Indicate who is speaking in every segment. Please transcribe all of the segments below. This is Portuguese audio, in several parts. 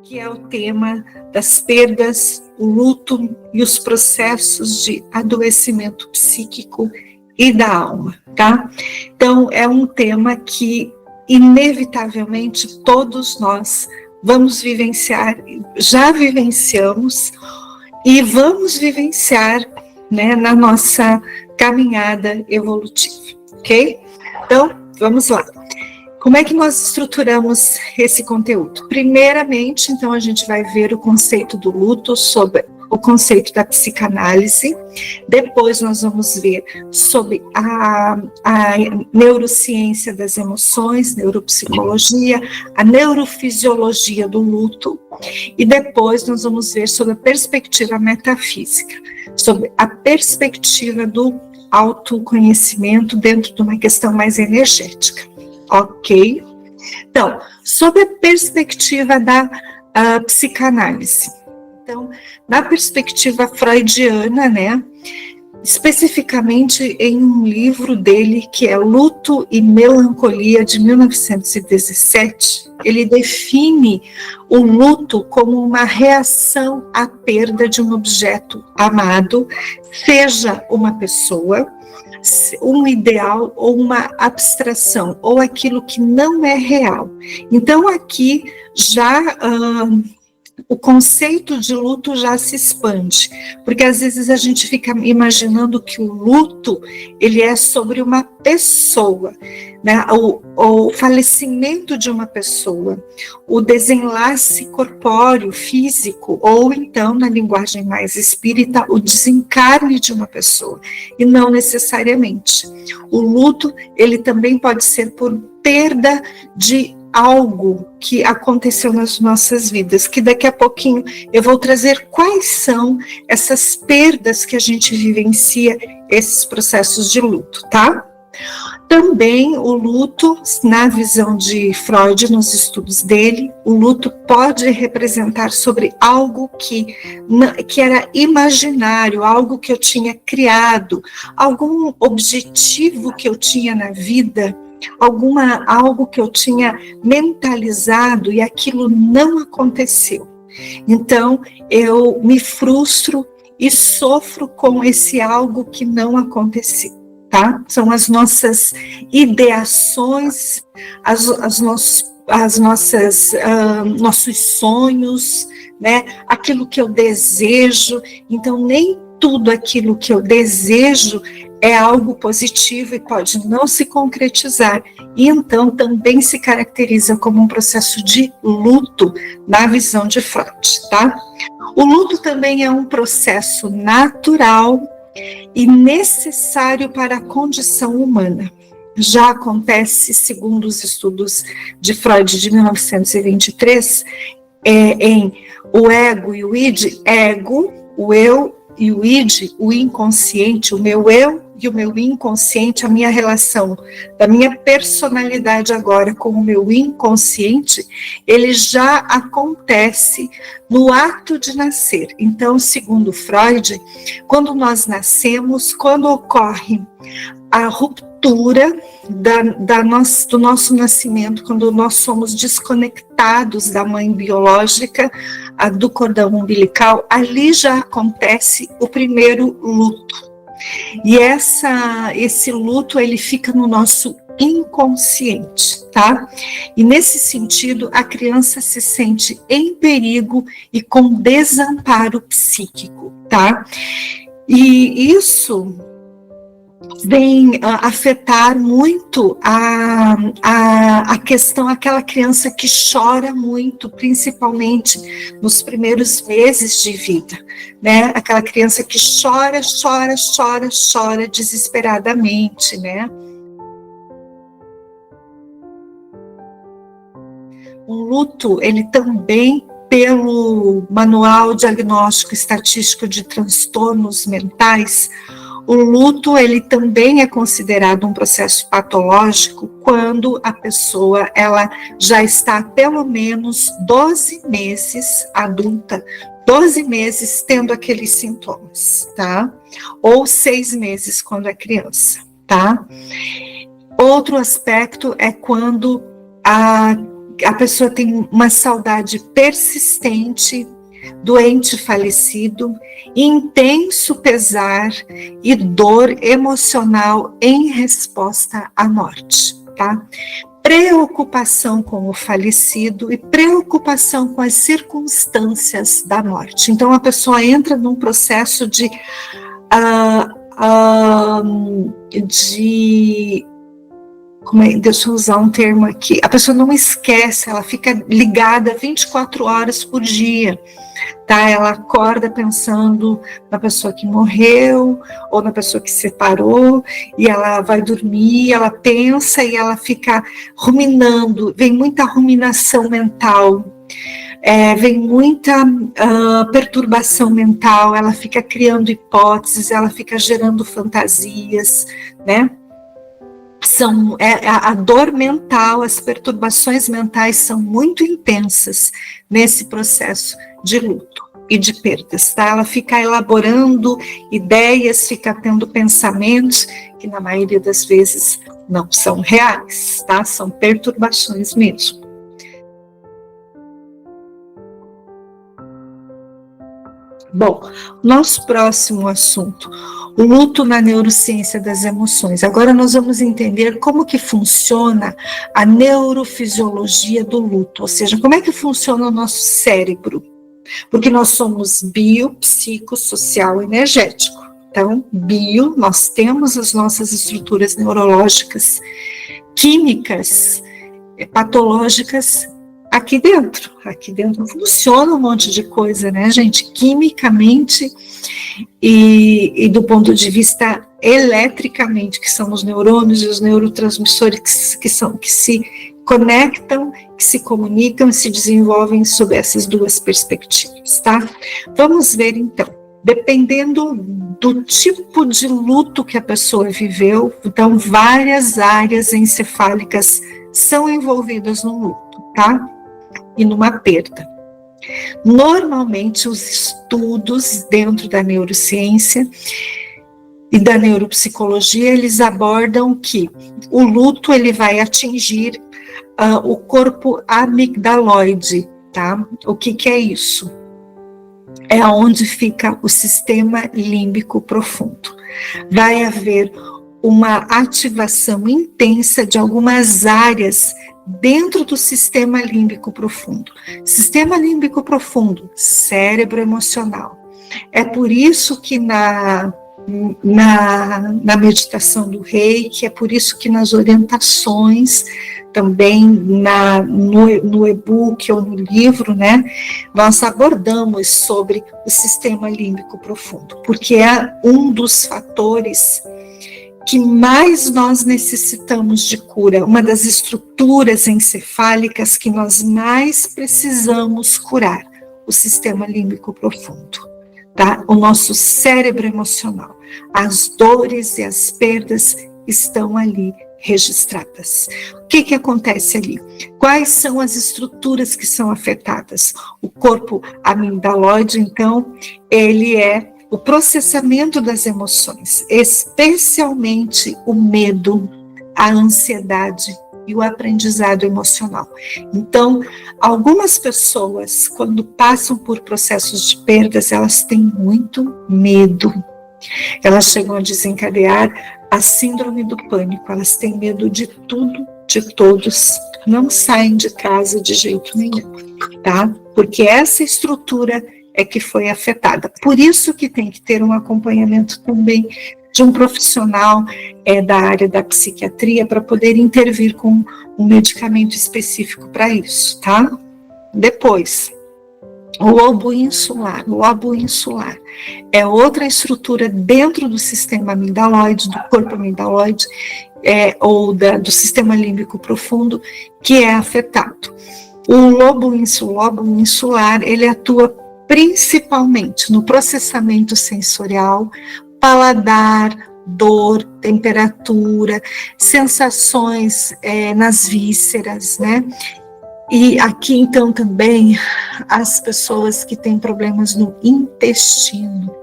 Speaker 1: que é o tema das perdas, o luto e os processos de adoecimento psíquico e da alma, tá? Então, é um tema que, inevitavelmente, todos nós vamos vivenciar, já vivenciamos e vamos vivenciar, né, na nossa caminhada evolutiva, ok? Então, vamos lá. Como é que nós estruturamos esse conteúdo? Primeiramente, então, a gente vai ver o conceito do luto, sobre o conceito da psicanálise. Depois nós vamos ver sobre a neurociência das emoções, neuropsicologia, a neurofisiologia do luto. E depois nós vamos ver sobre a perspectiva metafísica, sobre a perspectiva do autoconhecimento dentro de uma questão mais energética. Ok? Então, sob a perspectiva da psicanálise. Então, na perspectiva freudiana, né, especificamente em um livro dele, que é Luto e Melancolia, de 1917, ele define o luto como uma reação à perda de um objeto amado, seja uma pessoa, um ideal ou uma abstração, ou aquilo que não é real. Então, aqui já o conceito de luto já se expande, porque às vezes a gente fica imaginando que o luto, ele é sobre uma pessoa, né? O falecimento de uma pessoa, o desenlace corpóreo, físico, ou então, na linguagem mais espírita, o desencarne de uma pessoa, e não necessariamente. O luto, ele também pode ser por perda de algo que aconteceu nas nossas vidas, que daqui a pouquinho eu vou trazer quais são essas perdas que a gente vivencia, esses processos de luto, tá? Também o luto, na visão de Freud, nos estudos dele, o luto pode representar sobre algo que era imaginário, algo que eu tinha criado, algum objetivo que eu tinha na vida, algo que eu tinha mentalizado e aquilo não aconteceu. Então, eu me frustro e sofro com esse algo que não aconteceu, tá? São as nossas ideações, nossos sonhos, né? Aquilo que eu desejo. Então, nem tudo aquilo que eu desejo é algo positivo e pode não se concretizar, e então também se caracteriza como um processo de luto na visão de Freud, tá? O luto também é um processo natural e necessário para a condição humana. Já acontece, segundo os estudos de Freud de 1923, em o ego e o id, ego, o eu e o id, o inconsciente, o meu eu e o meu inconsciente, a minha relação da minha personalidade agora com o meu inconsciente, ele já acontece no ato de nascer. Então, segundo Freud, quando nós nascemos, quando ocorre a ruptura do nosso nascimento, quando nós somos desconectados da mãe biológica, do cordão umbilical, ali já acontece o primeiro luto. E esse luto, ele fica no nosso inconsciente, tá? E nesse sentido, a criança se sente em perigo e com desamparo psíquico, tá? E isso vem afetar muito a questão, aquela criança que chora muito, principalmente nos primeiros meses de vida, né? Aquela criança que chora desesperadamente, né? O luto, ele também, pelo Manual Diagnóstico Estatístico de Transtornos Mentais, o luto, ele também é considerado um processo patológico quando a pessoa, ela já está pelo menos 12 meses adulta, 12 meses tendo aqueles sintomas, tá? Ou 6 meses quando é criança, tá? Outro aspecto é quando a pessoa tem uma saudade persistente do ente falecido, intenso pesar e dor emocional em resposta à morte, tá? Preocupação com o falecido e preocupação com as circunstâncias da morte. Então, a pessoa entra num processo de deixa eu usar um termo aqui, a pessoa não esquece, ela fica ligada 24 horas por dia, tá? Ela acorda pensando na pessoa que morreu, ou na pessoa que se separou, e ela vai dormir, ela pensa e ela fica ruminando, vem muita ruminação mental, vem muita perturbação mental, ela fica criando hipóteses, ela fica gerando fantasias, né? A dor mental, as perturbações mentais são muito intensas nesse processo de luto e de perdas, tá? Ela fica elaborando ideias, fica tendo pensamentos que na maioria das vezes não são reais, tá? São perturbações mesmo. Bom, nosso próximo assunto, o luto na neurociência das emoções. Agora nós vamos entender como que funciona a neurofisiologia do luto, ou seja, como é que funciona o nosso cérebro, porque nós somos bio, psico, social e energético. Então, bio, nós temos as nossas estruturas neurológicas, químicas, patológicas, aqui dentro funciona um monte de coisa, né, gente, quimicamente e do ponto de vista eletricamente, que são os neurônios e os neurotransmissores que se conectam, que se comunicam e se desenvolvem sob essas duas perspectivas, tá? Vamos ver então, dependendo do tipo de luto que a pessoa viveu, então várias áreas encefálicas são envolvidas no luto, tá? E numa perda. Normalmente, os estudos dentro da neurociência e da neuropsicologia, eles abordam que o luto ele vai atingir o corpo amigdaloide, tá? O que é isso? É onde fica o sistema límbico profundo. Vai haver uma ativação intensa de algumas áreas dentro do sistema límbico profundo. Sistema límbico profundo, cérebro emocional. É por isso que na meditação do Reiki, é por isso que nas orientações, também no e-book ou no livro, né, nós abordamos sobre o sistema límbico profundo, porque é um dos fatores que mais nós necessitamos de cura, uma das estruturas encefálicas que nós mais precisamos curar, o sistema límbico profundo, tá? O nosso cérebro emocional, as dores e as perdas estão ali registradas. O que acontece ali? Quais são as estruturas que são afetadas? O corpo amigdaloide, então, ele é o processamento das emoções, especialmente o medo, a ansiedade e o aprendizado emocional. Então, algumas pessoas, quando passam por processos de perdas, elas têm muito medo. Elas chegam a desencadear a síndrome do pânico, elas têm medo de tudo, de todos, não saem de casa de jeito nenhum, tá? Porque essa estrutura é que foi afetada. Por isso que tem que ter um acompanhamento também de um profissional da área da psiquiatria para poder intervir com um medicamento específico para isso, tá? Depois, o lobo insular. O lobo insular é outra estrutura dentro do sistema amigdaloide, do corpo amigdaloide, ou do sistema límbico profundo, que é afetado. O lobo insular, ele atua principalmente no processamento sensorial, paladar, dor, temperatura, sensações nas vísceras, né? E aqui, então, também as pessoas que têm problemas no intestino,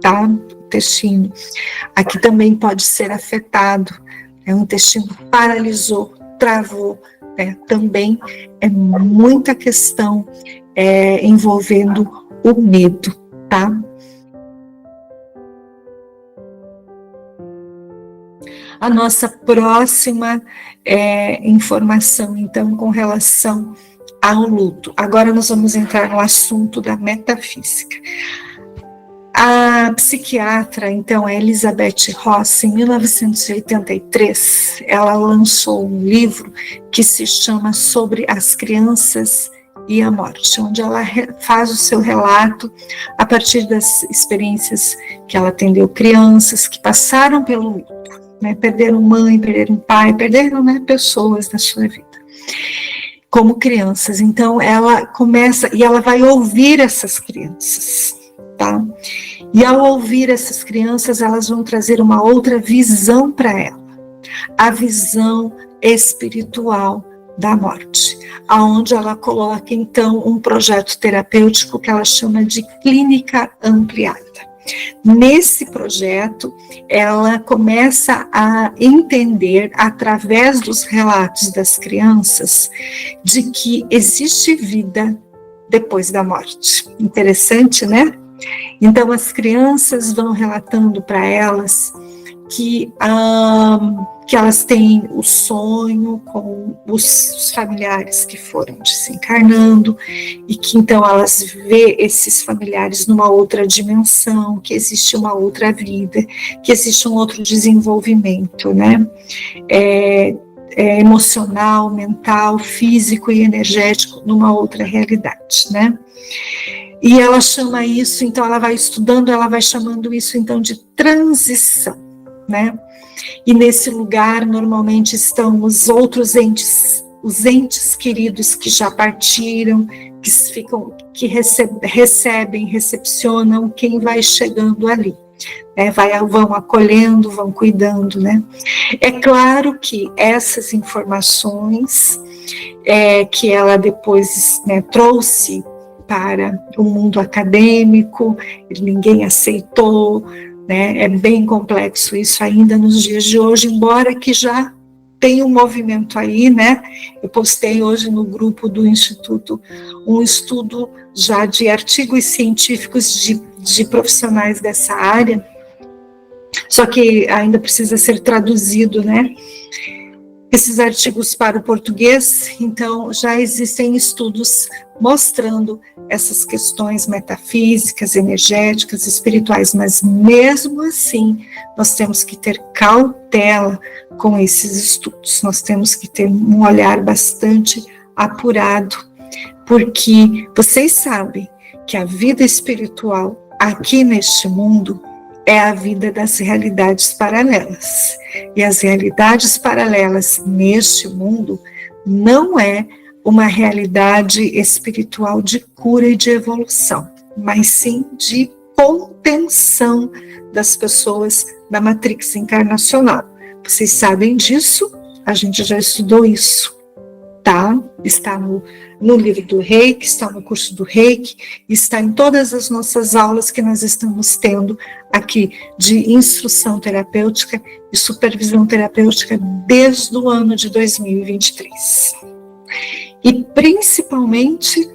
Speaker 1: tá? Intestino. Aqui também pode ser afetado, o intestino paralisou, travou, também é muita questão envolvendo o medo, tá? A nossa próxima informação, então, com relação ao luto. Agora nós vamos entrar no assunto da metafísica. A psiquiatra, então, a Elizabeth Ross, em 1983, ela lançou um livro que se chama Sobre as Crianças e a Morte, onde ela faz o seu relato a partir das experiências que ela atendeu crianças que passaram pelo luto, né, perderam mãe, perderam pai, perderam, né, pessoas na sua vida, como crianças. Então, ela começa, e ela vai ouvir essas crianças, tá? E ao ouvir essas crianças, elas vão trazer uma outra visão para ela, a visão espiritual da morte, aonde ela coloca, então, um projeto terapêutico que ela chama de clínica ampliada. Nesse projeto, ela começa a entender, através dos relatos das crianças, de que existe vida depois da morte. Interessante, né? Então, as crianças vão relatando para elas que elas têm o sonho com os familiares que foram desencarnando, e que então elas vê esses familiares numa outra dimensão, que existe uma outra vida, que existe um outro desenvolvimento, né? Emocional, mental, físico e energético, numa outra realidade, né? E ela chama isso, então ela vai estudando, ela vai chamando isso então de transição, né? E nesse lugar normalmente estão os outros entes, os entes queridos que já partiram, que recebem, recepcionam quem vai chegando ali, né? Vão acolhendo, vão cuidando, né? É claro que essas informações que ela depois, né, trouxe para o mundo acadêmico, ninguém aceitou, né? É bem complexo isso ainda nos dias de hoje, embora que já tenha um movimento aí, né? Eu postei hoje no grupo do Instituto um estudo já de artigos científicos de profissionais dessa área, só que ainda precisa ser traduzido, né? Esses artigos para o português, então já existem estudos mostrando essas questões metafísicas, energéticas, espirituais, mas mesmo assim nós temos que ter cautela com esses estudos, nós temos que ter um olhar bastante apurado, porque vocês sabem que a vida espiritual aqui neste mundo é a vida das realidades paralelas. E as realidades paralelas neste mundo não é uma realidade espiritual de cura e de evolução, mas sim de contenção das pessoas da matrix encarnacional. Vocês sabem disso? A gente já estudou isso, tá? Está no livro do Reiki, está no curso do Reiki, está em todas as nossas aulas que nós estamos tendo aqui de instrução terapêutica e supervisão terapêutica desde o ano de 2023. E principalmente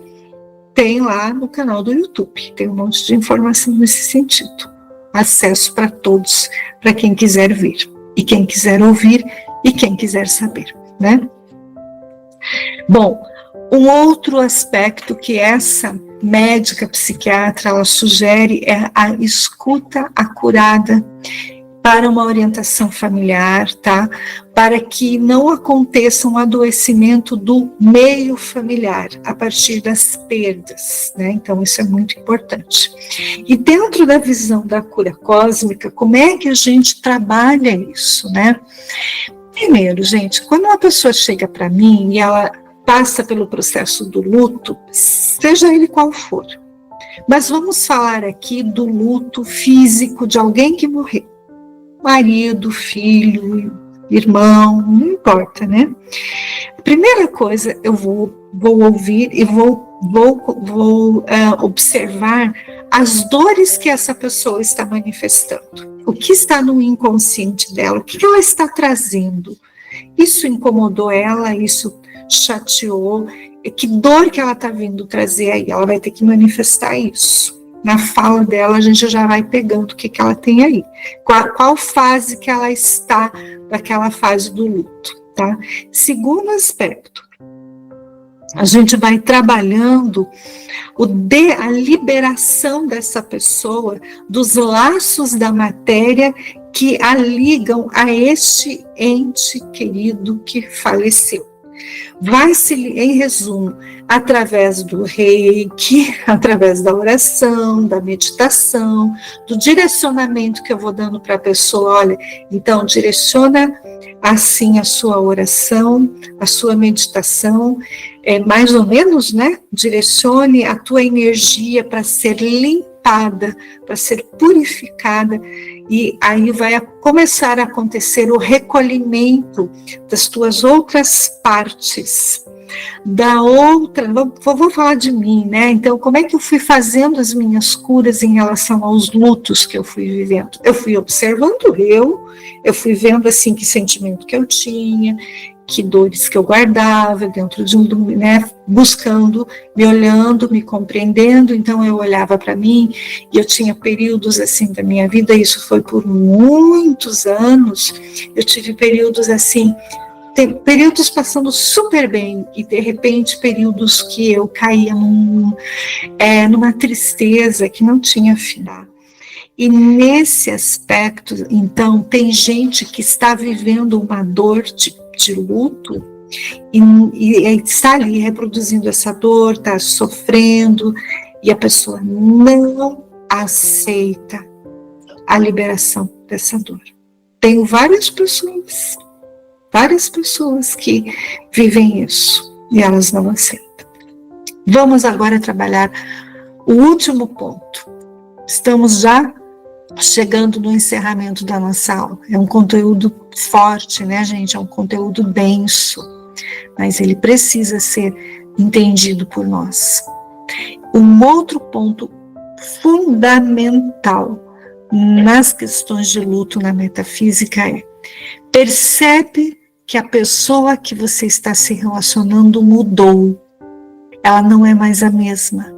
Speaker 1: tem lá no canal do YouTube, tem um monte de informação nesse sentido. Acesso para todos, para quem quiser vir, e quem quiser ouvir, e quem quiser saber, né? Bom, um outro aspecto que essa médica psiquiatra ela sugere é a escuta acurada para uma orientação familiar, tá? Para que não aconteça um adoecimento do meio familiar a partir das perdas, né? Então isso é muito importante. E dentro da visão da cura cósmica, como é que a gente trabalha isso, né? Primeiro, gente, quando uma pessoa chega para mim e ela passa pelo processo do luto, seja ele qual for, mas vamos falar aqui do luto físico de alguém que morreu, marido, filho, irmão, não importa, né? A primeira coisa, eu vou ouvir e vou observar as dores que essa pessoa está manifestando, o que está no inconsciente dela, o que ela está trazendo. Isso incomodou ela, isso chateou, que dor que ela está vindo trazer aí, ela vai ter que manifestar isso. Na fala dela, a gente já vai pegando o que ela tem aí. Qual fase que ela está daquela fase do luto, tá? Segundo aspecto, a gente vai trabalhando a liberação dessa pessoa dos laços da matéria que a ligam a este ente querido que faleceu. Vai-se, em resumo, através do reiki, através da oração, da meditação, do direcionamento que eu vou dando para a pessoa. Olha, então direciona assim a sua oração, a sua meditação, mais ou menos, né? Direcione a tua energia para ser limpada, para ser purificada, e aí vai começar a acontecer o recolhimento das tuas outras partes, da outra, vou falar de mim, né? Então, como é que eu fui fazendo as minhas curas em relação aos lutos que eu fui vivendo? Eu fui observando eu fui vendo, assim, que sentimento que eu tinha, que dores que eu guardava dentro de né, buscando, me olhando, me compreendendo. Então eu olhava para mim e eu tinha períodos assim da minha vida, isso foi por muitos anos, eu tive períodos assim, períodos passando super bem e de repente períodos que eu caía numa tristeza que não tinha final. E nesse aspecto, então, tem gente que está vivendo uma dor de luto e está ali reproduzindo essa dor, está sofrendo, e a pessoa não aceita a liberação dessa dor. Tenho várias pessoas que vivem isso e elas não aceitam. Vamos agora trabalhar o último ponto. Estamos já chegando no encerramento da nossa aula. É um conteúdo forte, né, gente? É um conteúdo denso, mas ele precisa ser entendido por nós. Um outro ponto fundamental nas questões de luto na metafísica é: percebe que a pessoa que você está se relacionando mudou. Ela não é mais a mesma.